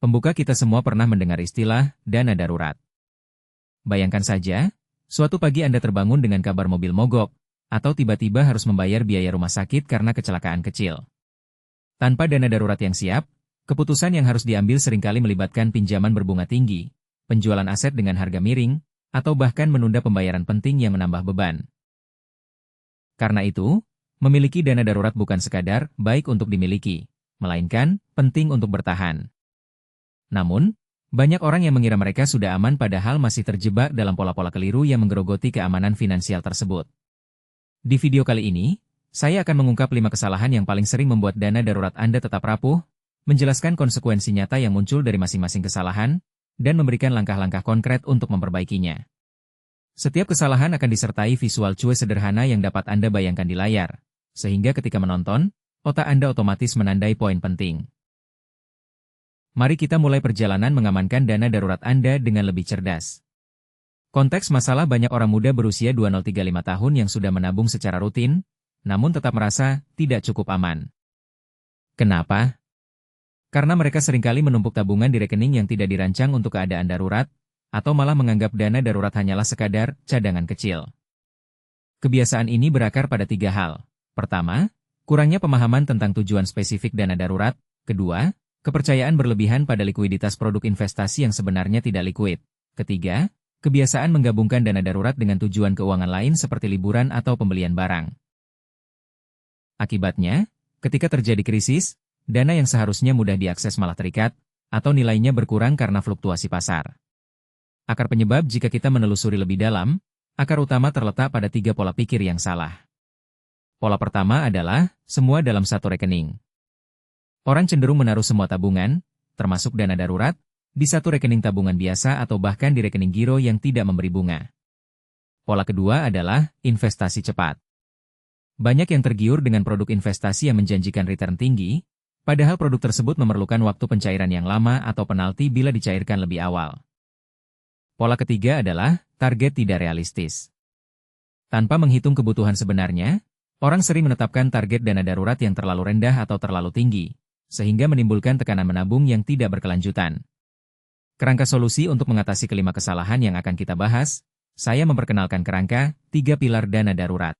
Pembuka kita semua pernah mendengar istilah dana darurat. Bayangkan saja, suatu pagi Anda terbangun dengan kabar mobil mogok, atau tiba-tiba harus membayar biaya rumah sakit karena kecelakaan kecil. Tanpa dana darurat yang siap, keputusan yang harus diambil seringkali melibatkan pinjaman berbunga tinggi, penjualan aset dengan harga miring, atau bahkan menunda pembayaran penting yang menambah beban. Karena itu, memiliki dana darurat bukan sekadar baik untuk dimiliki, melainkan penting untuk bertahan. Namun, banyak orang yang mengira mereka sudah aman padahal masih terjebak dalam pola-pola keliru yang menggerogoti keamanan finansial tersebut. Di video kali ini, saya akan mengungkap 5 kesalahan yang paling sering membuat dana darurat Anda tetap rapuh, menjelaskan konsekuensi nyata yang muncul dari masing-masing kesalahan, dan memberikan langkah-langkah konkret untuk memperbaikinya. Setiap kesalahan akan disertai visual cues sederhana yang dapat Anda bayangkan di layar, sehingga ketika menonton, otak Anda otomatis menandai poin penting. Mari kita mulai perjalanan mengamankan dana darurat Anda dengan lebih cerdas. Konteks masalah: banyak orang muda berusia 2035 tahun yang sudah menabung secara rutin, namun tetap merasa tidak cukup aman. Kenapa? Karena mereka seringkali menumpuk tabungan di rekening yang tidak dirancang untuk keadaan darurat, atau malah menganggap dana darurat hanyalah sekadar cadangan kecil. Kebiasaan ini berakar pada 3 hal. Pertama, kurangnya pemahaman tentang tujuan spesifik dana darurat. Kedua, kepercayaan berlebihan pada likuiditas produk investasi yang sebenarnya tidak likuid. Ketiga, kebiasaan menggabungkan dana darurat dengan tujuan keuangan lain seperti liburan atau pembelian barang. Akibatnya, ketika terjadi krisis, dana yang seharusnya mudah diakses malah terikat, atau nilainya berkurang karena fluktuasi pasar. Akar penyebab: jika kita menelusuri lebih dalam, akar utama terletak pada 3 pola pikir yang salah. Pola pertama adalah, semua dalam satu rekening. Orang cenderung menaruh semua tabungan, termasuk dana darurat, di satu rekening tabungan biasa atau bahkan di rekening giro yang tidak memberi bunga. Pola kedua adalah investasi cepat. Banyak yang tergiur dengan produk investasi yang menjanjikan return tinggi, padahal produk tersebut memerlukan waktu pencairan yang lama atau penalti bila dicairkan lebih awal. Pola ketiga adalah target tidak realistis. Tanpa menghitung kebutuhan sebenarnya, orang sering menetapkan target dana darurat yang terlalu rendah atau terlalu tinggi, sehingga menimbulkan tekanan menabung yang tidak berkelanjutan. Kerangka solusi untuk mengatasi kelima kesalahan yang akan kita bahas, saya memperkenalkan kerangka 3 pilar dana darurat.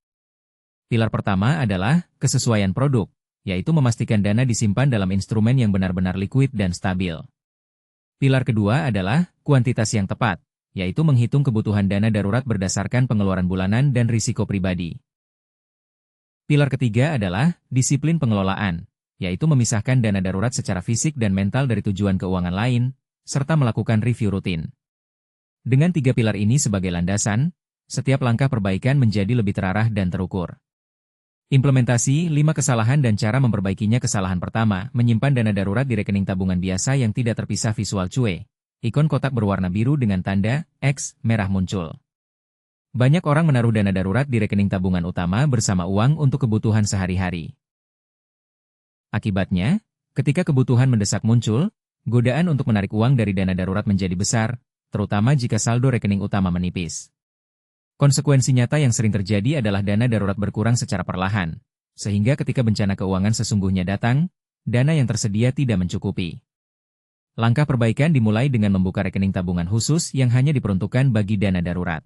Pilar pertama adalah kesesuaian produk, yaitu memastikan dana disimpan dalam instrumen yang benar-benar likuid dan stabil. Pilar kedua adalah kuantitas yang tepat, yaitu menghitung kebutuhan dana darurat berdasarkan pengeluaran bulanan dan risiko pribadi. Pilar ketiga adalah disiplin pengelolaan, yaitu memisahkan dana darurat secara fisik dan mental dari tujuan keuangan lain, serta melakukan review rutin. Dengan 3 pilar ini sebagai landasan, setiap langkah perbaikan menjadi lebih terarah dan terukur. Implementasi 5 kesalahan dan cara memperbaikinya. Kesalahan pertama, menyimpan dana darurat di rekening tabungan biasa yang tidak terpisah. Visual cues, ikon kotak berwarna biru dengan tanda X merah muncul. Banyak orang menaruh dana darurat di rekening tabungan utama bersama uang untuk kebutuhan sehari-hari. Akibatnya, ketika kebutuhan mendesak muncul, godaan untuk menarik uang dari dana darurat menjadi besar, terutama jika saldo rekening utama menipis. Konsekuensi nyata yang sering terjadi adalah dana darurat berkurang secara perlahan, sehingga ketika bencana keuangan sesungguhnya datang, dana yang tersedia tidak mencukupi. Langkah perbaikan dimulai dengan membuka rekening tabungan khusus yang hanya diperuntukkan bagi dana darurat.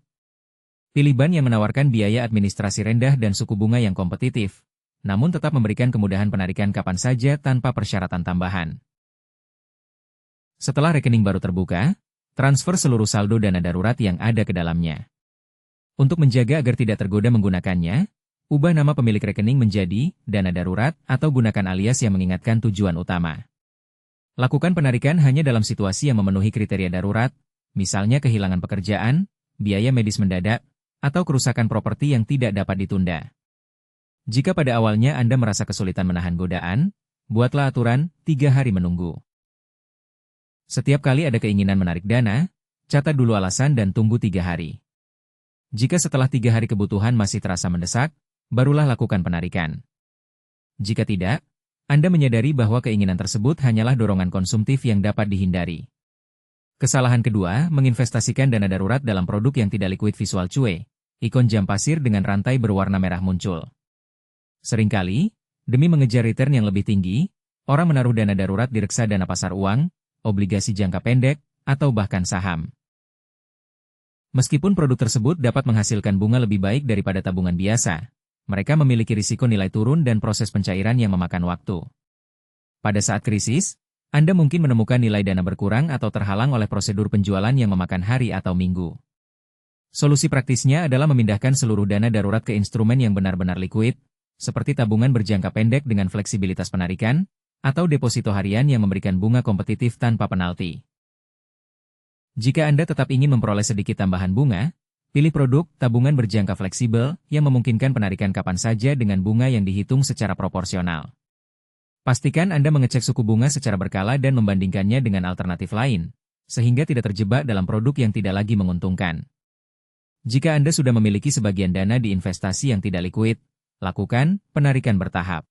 Pilih bank yang menawarkan biaya administrasi rendah dan suku bunga yang kompetitif, namun tetap memberikan kemudahan penarikan kapan saja tanpa persyaratan tambahan. Setelah rekening baru terbuka, transfer seluruh saldo dana darurat yang ada ke dalamnya. Untuk menjaga agar tidak tergoda menggunakannya, ubah nama pemilik rekening menjadi dana darurat atau gunakan alias yang mengingatkan tujuan utama. Lakukan penarikan hanya dalam situasi yang memenuhi kriteria darurat, misalnya kehilangan pekerjaan, biaya medis mendadak, atau kerusakan properti yang tidak dapat ditunda. Jika pada awalnya Anda merasa kesulitan menahan godaan, buatlah aturan 3 hari menunggu. Setiap kali ada keinginan menarik dana, catat dulu alasan dan tunggu 3 hari. Jika setelah 3 hari kebutuhan masih terasa mendesak, barulah lakukan penarikan. Jika tidak, Anda menyadari bahwa keinginan tersebut hanyalah dorongan konsumtif yang dapat dihindari. Kesalahan kedua, menginvestasikan dana darurat dalam produk yang tidak likuid. Visual cues, ikon jam pasir dengan rantai berwarna merah muncul. Seringkali, demi mengejar return yang lebih tinggi, orang menaruh dana darurat di reksadana pasar uang, obligasi jangka pendek, atau bahkan saham. Meskipun produk tersebut dapat menghasilkan bunga lebih baik daripada tabungan biasa, mereka memiliki risiko nilai turun dan proses pencairan yang memakan waktu. Pada saat krisis, Anda mungkin menemukan nilai dana berkurang atau terhalang oleh prosedur penjualan yang memakan hari atau minggu. Solusi praktisnya adalah memindahkan seluruh dana darurat ke instrumen yang benar-benar likuid, seperti tabungan berjangka pendek dengan fleksibilitas penarikan, atau deposito harian yang memberikan bunga kompetitif tanpa penalti. Jika Anda tetap ingin memperoleh sedikit tambahan bunga, pilih produk tabungan berjangka fleksibel yang memungkinkan penarikan kapan saja dengan bunga yang dihitung secara proporsional. Pastikan Anda mengecek suku bunga secara berkala dan membandingkannya dengan alternatif lain, sehingga tidak terjebak dalam produk yang tidak lagi menguntungkan. Jika Anda sudah memiliki sebagian dana di investasi yang tidak likuid, lakukan penarikan bertahap.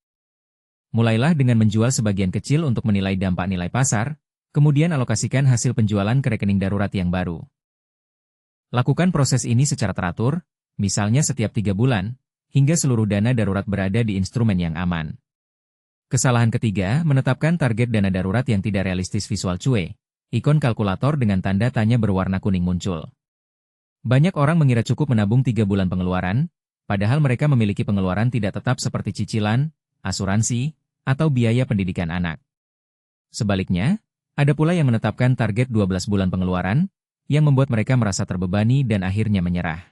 Mulailah dengan menjual sebagian kecil untuk menilai dampak nilai pasar, kemudian alokasikan hasil penjualan ke rekening darurat yang baru. Lakukan proses ini secara teratur, misalnya setiap 3 bulan, hingga seluruh dana darurat berada di instrumen yang aman. Kesalahan ketiga, menetapkan target dana darurat yang tidak realistis. Visual cuai, ikon kalkulator dengan tanda tanya berwarna kuning muncul. Banyak orang mengira cukup menabung 3 bulan pengeluaran, padahal mereka memiliki pengeluaran tidak tetap seperti cicilan, asuransi, atau biaya pendidikan anak. Sebaliknya, ada pula yang menetapkan target 12 bulan pengeluaran, yang membuat mereka merasa terbebani dan akhirnya menyerah.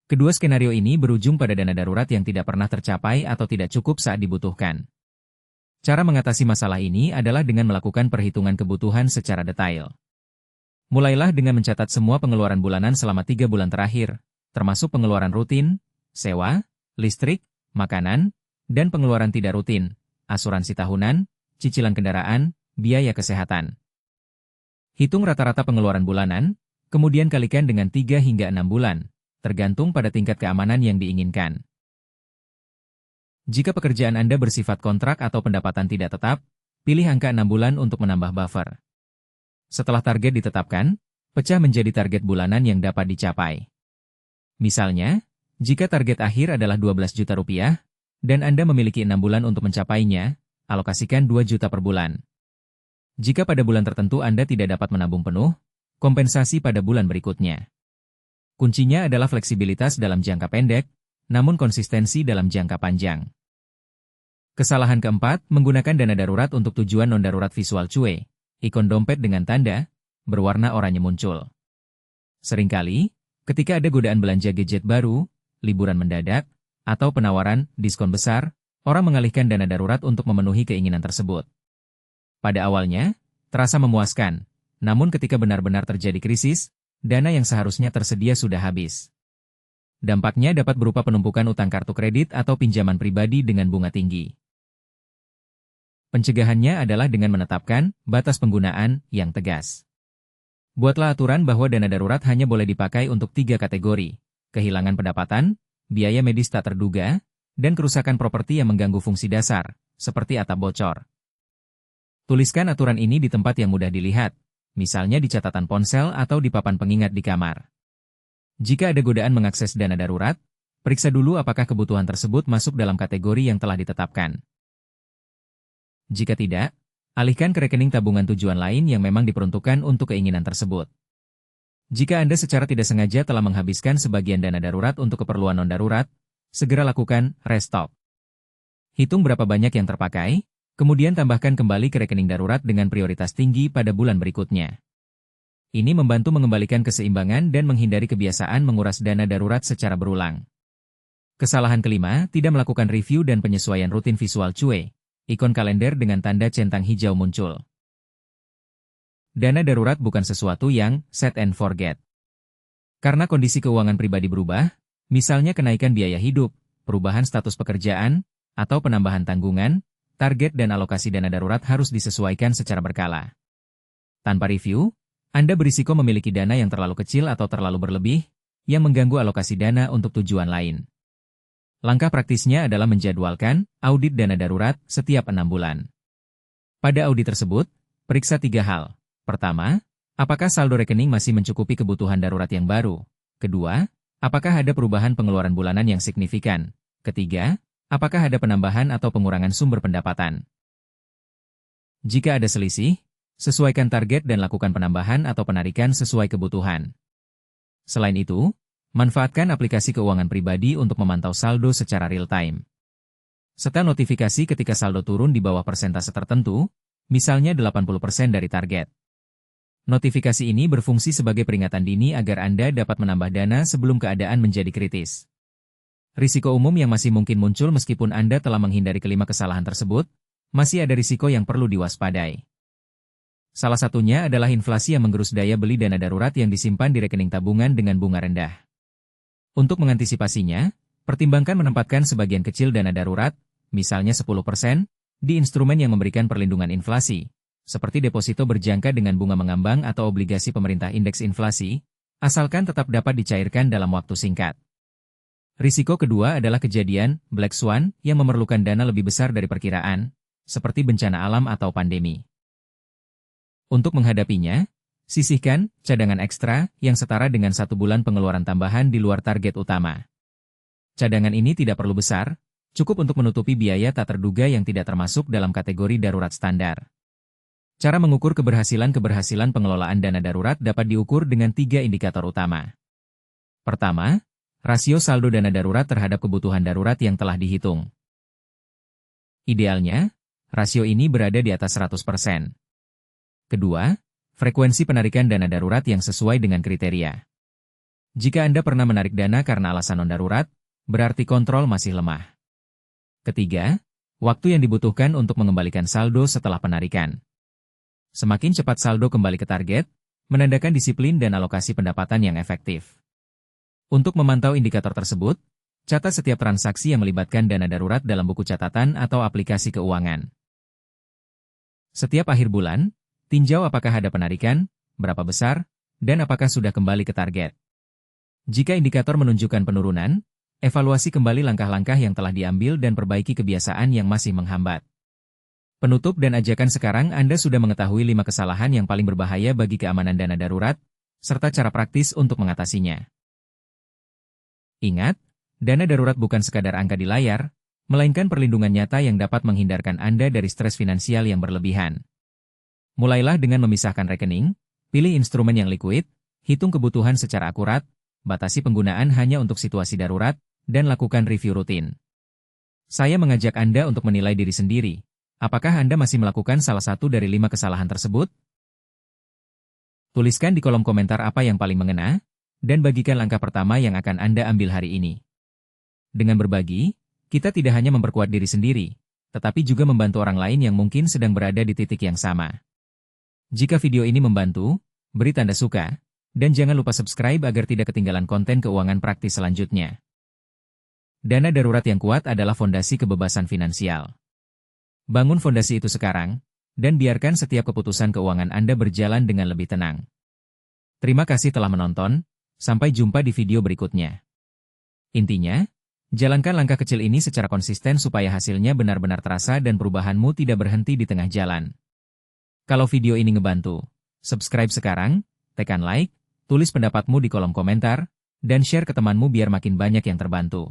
Kedua skenario ini berujung pada dana darurat yang tidak pernah tercapai atau tidak cukup saat dibutuhkan. Cara mengatasi masalah ini adalah dengan melakukan perhitungan kebutuhan secara detail. Mulailah dengan mencatat semua pengeluaran bulanan selama 3 bulan terakhir, termasuk pengeluaran rutin, sewa, listrik, makanan, dan pengeluaran tidak rutin, asuransi tahunan, cicilan kendaraan, biaya kesehatan. Hitung rata-rata pengeluaran bulanan, kemudian kalikan dengan 3 hingga 6 bulan, tergantung pada tingkat keamanan yang diinginkan. Jika pekerjaan Anda bersifat kontrak atau pendapatan tidak tetap, pilih angka 6 bulan untuk menambah buffer. Setelah target ditetapkan, pecah menjadi target bulanan yang dapat dicapai. Misalnya, jika target akhir adalah 12 juta rupiah, dan Anda memiliki 6 bulan untuk mencapainya, alokasikan 2 juta per bulan. Jika pada bulan tertentu Anda tidak dapat menabung penuh, kompensasi pada bulan berikutnya. Kuncinya adalah fleksibilitas dalam jangka pendek, namun konsistensi dalam jangka panjang. Kesalahan keempat, menggunakan dana darurat untuk tujuan non-darurat. Visual cuai, ikon dompet dengan tanda berwarna oranye muncul. Seringkali, ketika ada godaan belanja gadget baru, liburan mendadak, atau penawaran diskon besar, orang mengalihkan dana darurat untuk memenuhi keinginan tersebut. Pada awalnya, terasa memuaskan, namun ketika benar-benar terjadi krisis, dana yang seharusnya tersedia sudah habis. Dampaknya dapat berupa penumpukan utang kartu kredit atau pinjaman pribadi dengan bunga tinggi. Pencegahannya adalah dengan menetapkan batas penggunaan yang tegas. Buatlah aturan bahwa dana darurat hanya boleh dipakai untuk 3 kategori: kehilangan pendapatan, biaya medis tak terduga, dan kerusakan properti yang mengganggu fungsi dasar, seperti atap bocor. Tuliskan aturan ini di tempat yang mudah dilihat, misalnya di catatan ponsel atau di papan pengingat di kamar. Jika ada godaan mengakses dana darurat, periksa dulu apakah kebutuhan tersebut masuk dalam kategori yang telah ditetapkan. Jika tidak, alihkan ke rekening tabungan tujuan lain yang memang diperuntukkan untuk keinginan tersebut. Jika Anda secara tidak sengaja telah menghabiskan sebagian dana darurat untuk keperluan non-darurat, segera lakukan restock. Hitung berapa banyak yang terpakai, kemudian tambahkan kembali ke rekening darurat dengan prioritas tinggi pada bulan berikutnya. Ini membantu mengembalikan keseimbangan dan menghindari kebiasaan menguras dana darurat secara berulang. Kesalahan kelima, tidak melakukan review dan penyesuaian rutin. Visual cuai, ikon kalender dengan tanda centang hijau muncul. Dana darurat bukan sesuatu yang set and forget. Karena kondisi keuangan pribadi berubah, misalnya kenaikan biaya hidup, perubahan status pekerjaan, atau penambahan tanggungan, target dan alokasi dana darurat harus disesuaikan secara berkala. Tanpa review, Anda berisiko memiliki dana yang terlalu kecil atau terlalu berlebih, yang mengganggu alokasi dana untuk tujuan lain. Langkah praktisnya adalah menjadwalkan audit dana darurat setiap 6 bulan. Pada audit tersebut, periksa 3 hal. Pertama, apakah saldo rekening masih mencukupi kebutuhan darurat yang baru? Kedua, apakah ada perubahan pengeluaran bulanan yang signifikan? Ketiga, apakah ada penambahan atau pengurangan sumber pendapatan? Jika ada selisih, Sesuaikan target dan lakukan penambahan atau penarikan sesuai kebutuhan. Selain itu, manfaatkan aplikasi keuangan pribadi untuk memantau saldo secara real-time. Setel notifikasi ketika saldo turun di bawah persentase tertentu, misalnya 80% dari target. Notifikasi ini berfungsi sebagai peringatan dini agar Anda dapat menambah dana sebelum keadaan menjadi kritis. Risiko umum yang masih mungkin muncul meskipun Anda telah menghindari kelima kesalahan tersebut, masih ada risiko yang perlu diwaspadai. Salah satunya adalah inflasi yang menggerus daya beli dana darurat yang disimpan di rekening tabungan dengan bunga rendah. Untuk mengantisipasinya, pertimbangkan menempatkan sebagian kecil dana darurat, misalnya 10%, di instrumen yang memberikan perlindungan inflasi, seperti deposito berjangka dengan bunga mengambang atau obligasi pemerintah indeks inflasi, asalkan tetap dapat dicairkan dalam waktu singkat. Risiko kedua adalah kejadian Black Swan yang memerlukan dana lebih besar dari perkiraan, seperti bencana alam atau pandemi. Untuk menghadapinya, sisihkan cadangan ekstra yang setara dengan 1 bulan pengeluaran tambahan di luar target utama. Cadangan ini tidak perlu besar, cukup untuk menutupi biaya tak terduga yang tidak termasuk dalam kategori darurat standar. Cara mengukur keberhasilan pengelolaan dana darurat dapat diukur dengan 3 indikator utama. Pertama, rasio saldo dana darurat terhadap kebutuhan darurat yang telah dihitung. Idealnya, rasio ini berada di atas 100%. Kedua, frekuensi penarikan dana darurat yang sesuai dengan kriteria. Jika Anda pernah menarik dana karena alasan non-darurat, berarti kontrol masih lemah. Ketiga, waktu yang dibutuhkan untuk mengembalikan saldo setelah penarikan. Semakin cepat saldo kembali ke target, menandakan disiplin dan alokasi pendapatan yang efektif. Untuk memantau indikator tersebut, catat setiap transaksi yang melibatkan dana darurat dalam buku catatan atau aplikasi keuangan. Setiap akhir bulan, tinjau apakah ada penarikan, berapa besar, dan apakah sudah kembali ke target. Jika indikator menunjukkan penurunan, evaluasi kembali langkah-langkah yang telah diambil dan perbaiki kebiasaan yang masih menghambat. Penutup dan ajakan sekarang Anda sudah mengetahui 5 kesalahan yang paling berbahaya bagi keamanan dana darurat, serta cara praktis untuk mengatasinya. Ingat, dana darurat bukan sekadar angka di layar, melainkan perlindungan nyata yang dapat menghindarkan Anda dari stres finansial yang berlebihan. Mulailah dengan memisahkan rekening, pilih instrumen yang likuid, hitung kebutuhan secara akurat, batasi penggunaan hanya untuk situasi darurat, dan lakukan review rutin. Saya mengajak Anda untuk menilai diri sendiri. Apakah Anda masih melakukan salah satu dari 5 kesalahan tersebut? Tuliskan di kolom komentar apa yang paling mengena, dan bagikan langkah pertama yang akan Anda ambil hari ini. Dengan berbagi, kita tidak hanya memperkuat diri sendiri, tetapi juga membantu orang lain yang mungkin sedang berada di titik yang sama. Jika video ini membantu, beri tanda suka, dan jangan lupa subscribe agar tidak ketinggalan konten keuangan praktis selanjutnya. Dana darurat yang kuat adalah fondasi kebebasan finansial. Bangun fondasi itu sekarang, dan biarkan setiap keputusan keuangan Anda berjalan dengan lebih tenang. Terima kasih telah menonton, sampai jumpa di video berikutnya. Intinya, jalankan langkah kecil ini secara konsisten supaya hasilnya benar-benar terasa dan perubahanmu tidak berhenti di tengah jalan. Kalau video ini ngebantu, subscribe sekarang, tekan like, tulis pendapatmu di kolom komentar, dan share ke temanmu biar makin banyak yang terbantu.